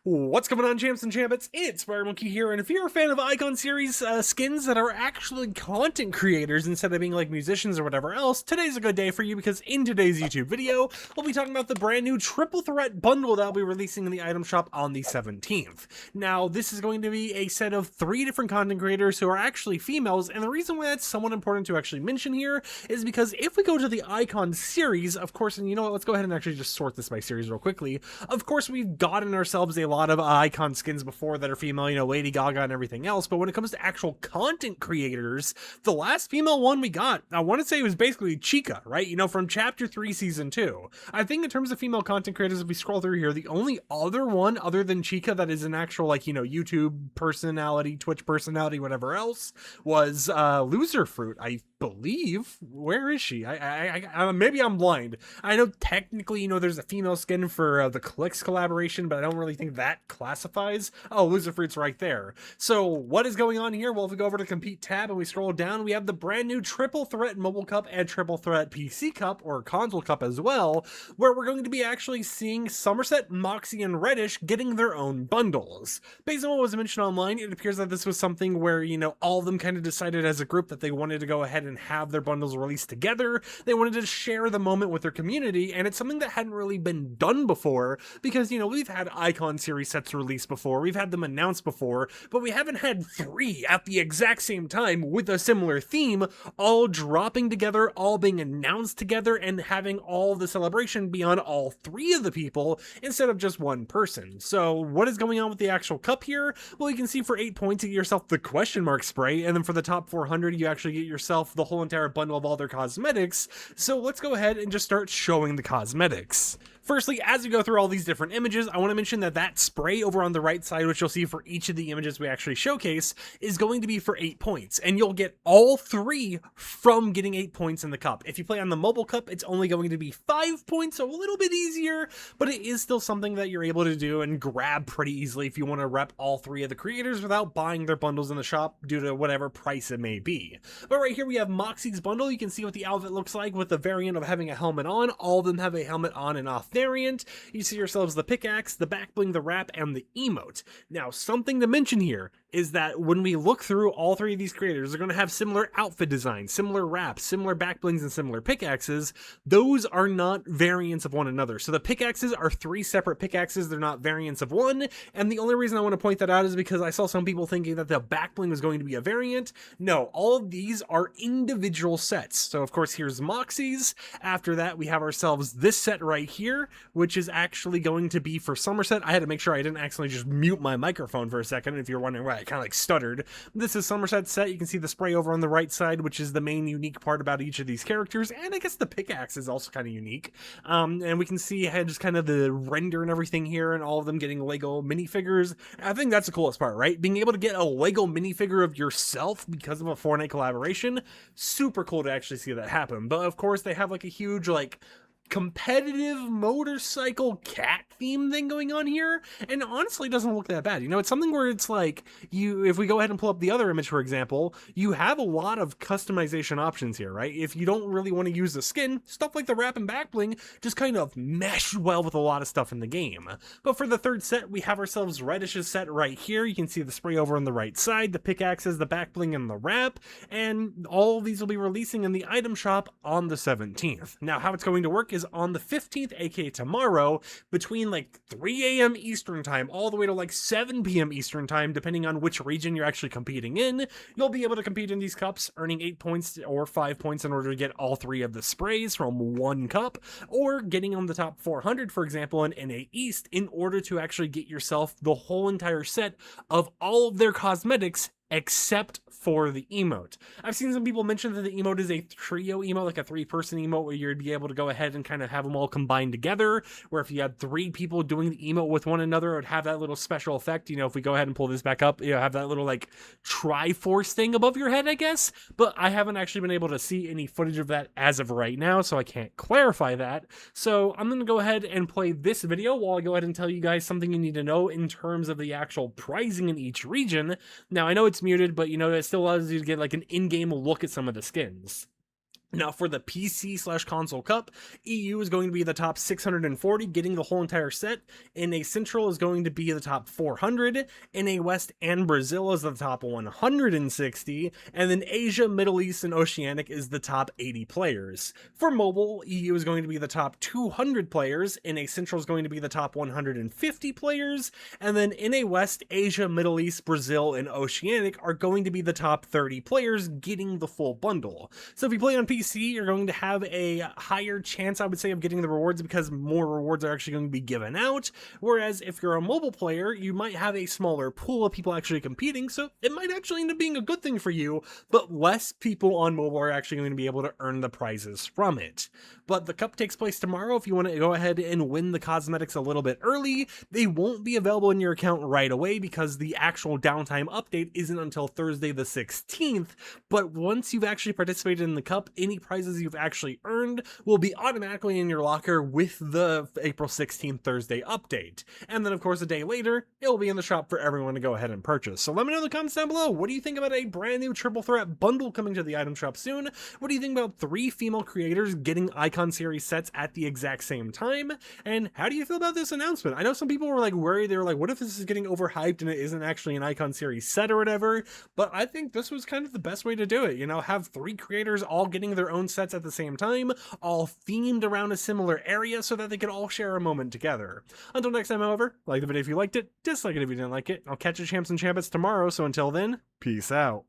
What's going on, champs and champions? It's FireMonkey here, and if you're a fan of Icon series skins that are actually content creators instead of being like musicians or whatever else, today's a good day for you because in today's YouTube video, we'll be talking about the brand new Triple Threat bundle that I'll be releasing in the item shop on the 17th. Now, this is going to be a set of 3 different content creators who are actually females, and the reason why that's somewhat important to actually mention here is because if we go to the Icon series, of course, and you know what, let's go ahead and actually just sort this by series real quickly. Of course, we've gotten ourselves a lot of icon skins before that are female, you know, Lady Gaga and everything else, but when it comes to actual content creators, the last female one we got, I want to say it was basically Chica, right? You know, from Chapter 3, Season 2. I think in terms of female content creators, if we scroll through here, the only other one other than Chica that is an actual, like, you know, YouTube personality, Twitch personality, whatever else, was Loser Fruit, I believe. Where is she? Maybe I'm blind. I know technically, you know, there's a female skin for the Clicks collaboration, but I don't really think that classifies. Oh, Loser Fruit's right there. So what is going on here? Well, if we go over to Compete tab and we scroll down, we have the brand new Triple Threat Mobile Cup and Triple Threat PC Cup, or Console Cup as well, where we're going to be actually seeing Sommerset, Moxie, and Reddysh getting their own bundles. Based on what was mentioned online, it appears that this was something where, you know, all of them kind of decided as a group that they wanted to go ahead and have their bundles released together. They wanted to share the moment with their community, and it's something that hadn't really been done before because, you know, we've had Icon series sets released before, we've had them announced before, but we haven't had 3 at the exact same time with a similar theme, all dropping together, all being announced together, and having all the celebration be on all 3 of the people instead of just one person. So what is going on with the actual cup here? Well, you can see for 8 points you get yourself the question mark spray, and then for the top 400 you actually get yourself the whole entire bundle of all their cosmetics. So let's go ahead and just start showing the cosmetics. Firstly, as we go through all these different images, I want to mention that that spray over on the right side, which you'll see for each of the images we actually showcase, is going to be for 8 points, and you'll get all 3 from getting 8 points in the cup. If you play on the mobile cup, it's only going to be 5 points, so a little bit easier, but it is still something that you're able to do and grab pretty easily if you want to rep all 3 of the creators without buying their bundles in the shop due to whatever price it may be. But right here we have Moxie's bundle. You can see what the outfit looks like with the variant of having a helmet on. All of them have a helmet on and off variant. You see yourselves the pickaxe, the back bling, the wrap, and the emote. Now, something to mention here is that when we look through all 3 of these creators, they're going to have similar outfit designs, similar wraps, similar back blings, and similar pickaxes. Those are not variants of one another. So the pickaxes are 3 separate pickaxes. They're not variants of one. And the only reason I want to point that out is because I saw some people thinking that the back bling was going to be a variant. No, all of these are individual sets. So of course, here's Moxie's. After that, we have ourselves this set right here, which is actually going to be for Sommerset. I had to make sure I didn't accidentally just mute my microphone for a second. If you're wondering why I kind of like stuttered, this is Sommerset's set. You can see the spray over on the right side, which is the main unique part about each of these characters. And I guess the pickaxe is also kind of unique. And we can see just kind of the render and everything here, and all of them getting Lego minifigures. I think that's the coolest part, right? Being able to get a Lego minifigure of yourself because of a Fortnite collaboration. Super cool to actually see that happen. But of course, they have like a huge, like, competitive motorcycle cat theme thing going on here, and honestly doesn't look that bad. You know, it's something where it's like, if we go ahead and pull up the other image, for example, you have a lot of customization options here, right? If you don't really want to use the skin, stuff like the wrap and back bling just kind of mesh well with a lot of stuff in the game. But for the third set, we have ourselves Reddish's set right here. You can see the spray over on the right side, the pickaxes, the back bling, and the wrap, and all of these will be releasing in the item shop on the 17th. Now, how it's going to work is on the 15th, aka tomorrow, between like 3 a.m. Eastern time all the way to like 7 p.m. Eastern time, depending on which region you're actually competing in, you'll be able to compete in these cups, earning 8 points or 5 points in order to get all 3 of the sprays from one cup, or getting on the top 400, for example, in NA East, in order to actually get yourself the whole entire set of all of their cosmetics except for the emote. I've seen some people mention that the emote is a trio emote, like a 3-person emote, where you'd be able to go ahead and kind of have them all combined together, where if you had 3 people doing the emote with one another, it would have that little special effect. You know, if we go ahead and pull this back up, you know, have that little like Triforce thing above your head, I guess. But I haven't actually been able to see any footage of that as of right now, so I can't clarify that. So I'm going to go ahead and play this video while I go ahead and tell you guys something you need to know in terms of the actual pricing in each region. Now, I know it's muted, but you know, it still allows you to get like an in-game look at some of the skins. Now for the PC/console cup, EU is going to be the top 640, getting the whole entire set. NA Central is going to be the top 400. NA West and Brazil is the top 160. And then Asia, Middle East, and Oceanic is the top 80 players. For mobile, EU is going to be the top 200 players. NA Central is going to be the top 150 players. And then NA West, Asia, Middle East, Brazil, and Oceanic are going to be the top 30 players, getting the full bundle. So if you play on PC, you're going to have a higher chance, I would say, of getting the rewards because more rewards are actually going to be given out. Whereas if you're a mobile player, you might have a smaller pool of people actually competing, so it might actually end up being a good thing for you, but less people on mobile are actually going to be able to earn the prizes from it. But the cup takes place tomorrow. If you want to go ahead and win the cosmetics a little bit early, they won't be available in your account right away because the actual downtime update isn't until Thursday the 16th, but once you've actually participated in the cup, any prizes you've actually earned will be automatically in your locker with the April 16th Thursday update. And then of course a day later, it will be in the shop for everyone to go ahead and purchase. So let me know in the comments down below, what do you think about a brand new triple threat bundle coming to the item shop soon? What do you think about 3 female creators getting Icon Series sets at the exact same time? And how do you feel about this announcement? I know some people were like worried, they were like, what if this is getting overhyped and it isn't actually an Icon Series set or whatever? But I think this was kind of the best way to do it, you know, have 3 creators all getting their own sets at the same time, all themed around a similar area so that they could all share a moment together. Until next time, however, like the video if you liked it, dislike it if you didn't like it. I'll catch you champs and champions tomorrow, so until then, peace out.